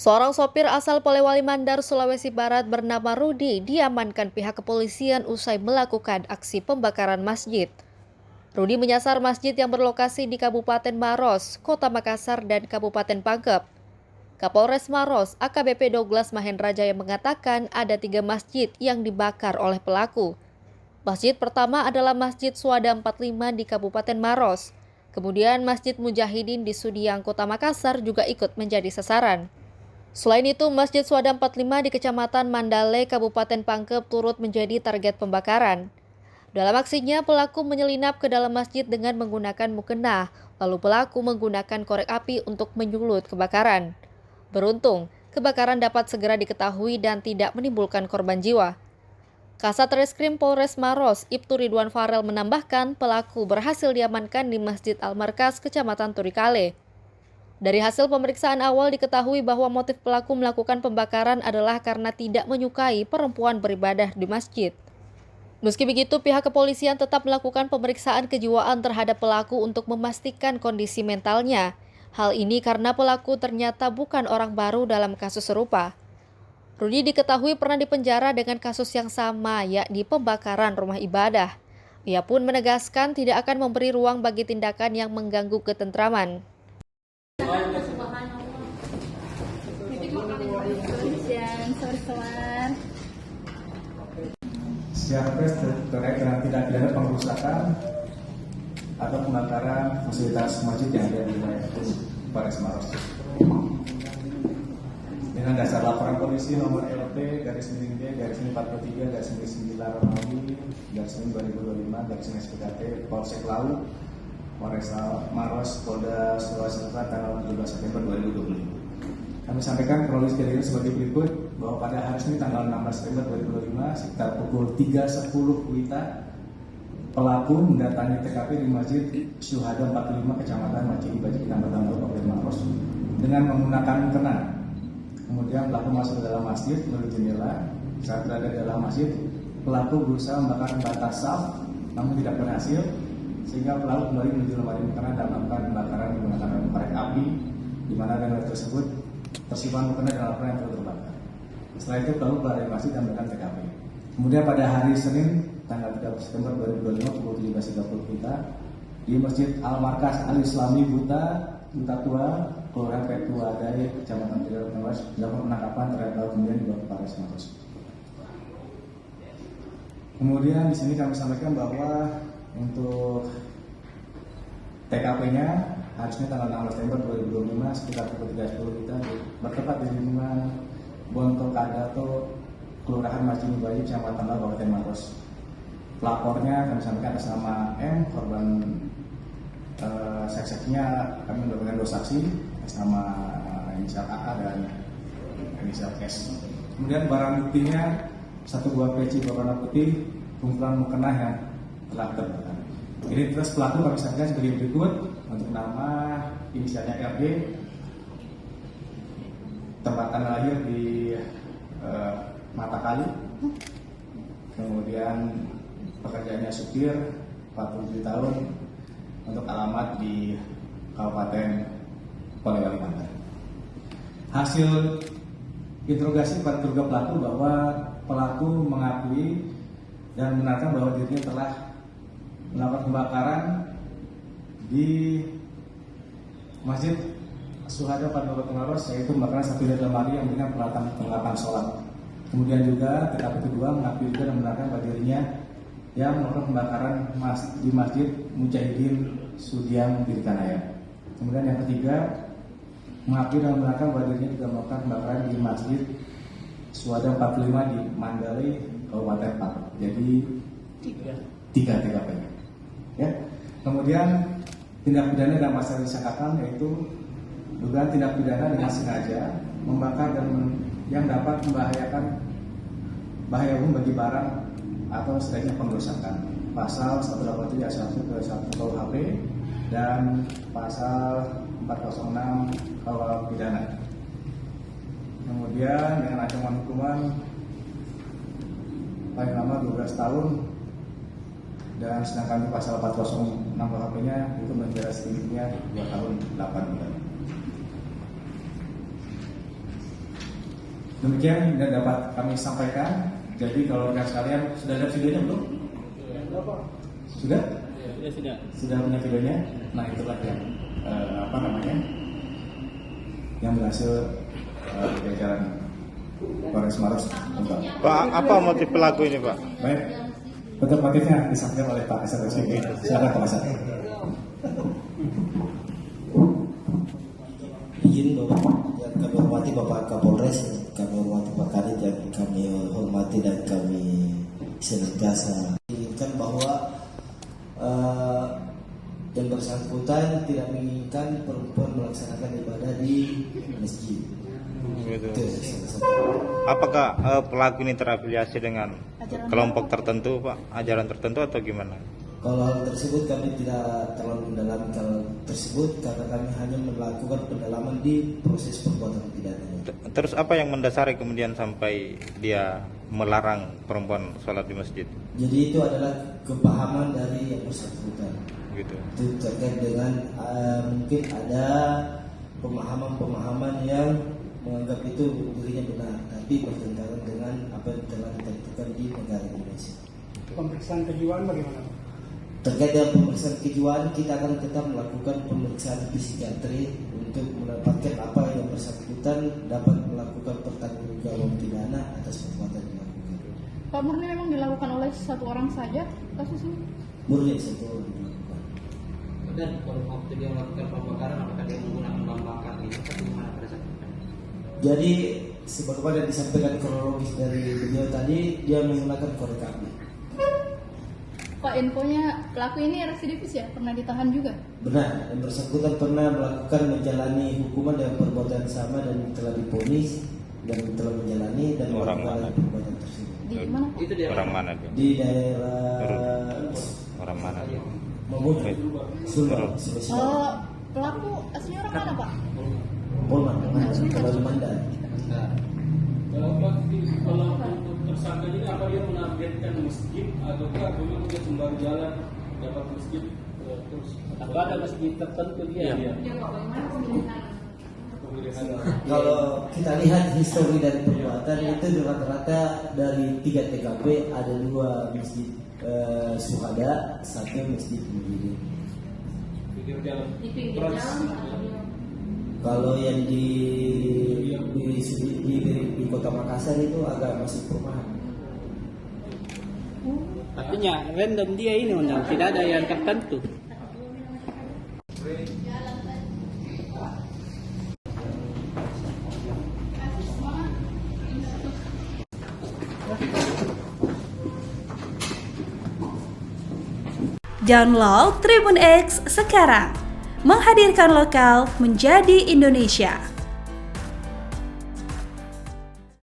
Seorang sopir asal Polewali Mandar, Sulawesi Barat bernama Rudi diamankan pihak kepolisian usai melakukan aksi pembakaran masjid. Rudi menyasar masjid yang berlokasi di Kabupaten Maros, Kota Makassar, dan Kabupaten Pangkep. Kapolres Maros, AKBP Douglas Mahendra Jaya mengatakan ada 3 masjid yang dibakar oleh pelaku. Masjid pertama adalah Masjid Suada 45 di Kabupaten Maros. Kemudian Masjid Mujahidin di Sudiang, Kota Makassar juga ikut menjadi sasaran. Selain itu, Masjid Suada 45 di Kecamatan Mandale, Kabupaten Pangkep turut menjadi target pembakaran. Dalam aksinya, pelaku menyelinap ke dalam masjid dengan menggunakan mukena, lalu pelaku menggunakan korek api untuk menyulut kebakaran. Beruntung, kebakaran dapat segera diketahui dan tidak menimbulkan korban jiwa. Kasat Reskrim Polres Maros, Ibtu Ridwan Farel menambahkan pelaku berhasil diamankan di Masjid Al-Markas, Kecamatan Turikale. Dari hasil pemeriksaan awal diketahui bahwa motif pelaku melakukan pembakaran adalah karena tidak menyukai perempuan beribadah di masjid. Meski begitu, pihak kepolisian tetap melakukan pemeriksaan kejiwaan terhadap pelaku untuk memastikan kondisi mentalnya. Hal ini karena pelaku ternyata bukan orang baru dalam kasus serupa. Rudi diketahui pernah dipenjara dengan kasus yang sama, yakni pembakaran rumah ibadah. Ia pun menegaskan tidak akan memberi ruang bagi tindakan yang mengganggu ketentraman. Siap pres terkait dengan tindak pidana pengrusakan atau pembakaran fasilitas masjid yang ada di wilayah Polres Maros. Dengan dasar laporan polisi nomor LP garis miring D garis miring 43 garis miring 9 Romawi garis miring 2025 garis miring SPKT Polsek Lau Polres Maros Polda Sulawesi Selatan tanggal 17 September 2025. Kami sampaikan kronologis kejadian sebagai berikut bahwa pada hari Senin tanggal 16 September 2025 sekitar pukul 3.10 WITA pelaku mendatangi TKP di Masjid Syuhada 45 Kecamatan Macini Baji Kecamatan Kabupaten Maros dengan menggunakan mukena. Kemudian pelaku masuk ke dalam masjid melalui jendela. Saat berada di dalam masjid, pelaku berusaha membakar batas saf namun tidak berhasil sehingga pelaku kembali menuju lemari mukena dan melakukan pembakaran menggunakan korek api di mana lemari tersebut tersimpan mukena dalam laporan yang telah terbakar. Setelah itu pelaku keluar dari masjid dan melakukan TKP. Kemudian pada hari Senin tanggal 3 September 2025 pukul 17.30 WITA di Masjid Al-Markas Al-Islami Buta Tua Kelurahan Petua Daya Kecamatan Tegal Maros dilakukan penangkapan terhadap kemudian dibawa ke Polres Maros. Kemudian di sini kami sampaikan bahwa untuk TKP-nya harusnya tanggal 16 September 2025 sekitar pukul 3.10 kita bertempat di lingkungan Bonto Kadato Kelurahan Macini Bayi Kecamatan Kabupaten Maros. Pelapornya kami sampaikan atas nama M, korban saksinya kami mendapatkan 2 saksi atas nama inisial AA dan inisial S. Kemudian barang buktinya 1 buah peci berwarna putih, kumpulan mukena yang telah terbakar. Identitas pelaku kami sampaikan sebagai berikut. Untuk nama inisialnya RD, tempat tanggal lahir di Mata Kali, kemudian pekerjaannya supir 47 tahun, untuk alamat di Kabupaten Polewali Mandar. Hasil interogasi pada terduga pelaku bahwa pelaku mengakui dan membenarkan bahwa dirinya telah melakukan pembakaran di Masjid Syuhada 45 Maros, yaitu membakar 1 unit lemari yang dengan peralatan perlengkapan sholat. Kemudian juga TKP kedua mengakui juga dan membenarkan bahwa dirinya yang melakukan pembakaran di Masjid Mujahidin Sudiang Tirkanaya. Kemudian yang ketiga mengakui dan membenarkan bahwa dirinya juga melakukan pembakaran di Masjid Suada 45 di Mandalay, Kabupaten Pangkep. Jadi 3 TKP. Ya. Kemudian tindak pidana dalam pasal disangkakan yaitu dugaan tindak pidana dengan sengaja membakar dan yang dapat membahayakan bahaya umum bagi barang atau setidaknya pengrusakan. Pasal 187 ayat 1 ke 1 KUHP dan pasal 406 KUH pidana. Kemudian dengan ancaman hukuman paling lama 12 tahun dan sedangkan di pasal 406 KUHP-nya itu menjadi sedikitnya 2 tahun 8 bulan. Demikian yang dapat kami sampaikan. Jadi kalau rekan sekalian sudah lihat videonya belum? Sudah? Sudah punya videonya. Nah itulah yang yang berhasil jajaran Polres Maros ungkap. Pak, apa motif pelaku ini, Pak? Baik, untuk motifnya disampaikan oleh Pak Kasat Reskrim. Silakan Pak Kasat. Izin Bapak, yang kami hormati Bapak Kapolres, kami hormati Pak Kadit, yang kami hormati dan kami senantiasa inginkan bahwa yang bersangkutan tidak menginginkan perempuan melaksanakan ibadah di masjid. Gitu. Itu salah satu. Apakah pelaku ini terafiliasi dengan kelompok tertentu, Pak? Ajaran tertentu atau gimana? Kalau hal tersebut kami tidak terlalu mendalami hal tersebut karena kami hanya melakukan pendalaman di proses perbuatan pidananya. Terus apa yang mendasari kemudian sampai dia melarang perempuan sholat di masjid? Jadi itu adalah kepahaman dari yang bersangkutan. Gitu. Itu terkait dengan mungkin ada pemahaman-pemahaman yang menganggap itu dirinya benar, tapi bertentangan dengan apa yang telah ditentukan di negara Indonesia. Pemeriksaan kejiwaan bagaimana? Terkait dengan pemeriksaan kejiwaan, kita akan tetap melakukan pemeriksaan psikiatri untuk mendapatkan apa yang bersangkutan dapat melakukan pertanggungjawaban pidana atas perbuatan yang dilakukan. Pak Murni memang dilakukan oleh satu orang saja kasus ini? Murni satu orang dilakukan. Dan kalau waktu dia melakukan pembakaran, apakah dia menggunakan bahan bakar ini atau gimana pada saat itu? Jadi sebagaimana disampaikan kronologis dari beliau tadi, dia menggunakan korek api. Pak, infonya pelaku ini residivis ya? Pernah ditahan juga? Benar, yang bersangkutan pernah melakukan menjalani hukuman dengan perbuatan sama dan telah diponis dan telah menjalani dan Orang melakukan mana? perbuatan tersebut. Di mana? Itu dia. Orang mana dia? Di daerah Orang mana dia? Mamuju, Sulawesi Oh, Selatan. pelaku aslinya orang mana, Pak? Polman, kalau Mandan. Kalau untuk tersangka ini apa dia menargetkan masjid ataukah memang dia sembari jalan dapat masjid terus? Atau ada masjid tertentu dia? Pemilihan. Kalau kita lihat histori dari perbuatan itu rata-rata dari 3 TKP ada 2 masjid Syuhada, 1 masjid Muhajirin. Pinggir jalan. Di pinggir Trans. jalan. Kalau yang di Kota Makassar itu agak masih perumahan. Artinya random dia ini undang, tidak ada yang tertentu. Download Tribun X sekarang, menghadirkan lokal menjadi Indonesia.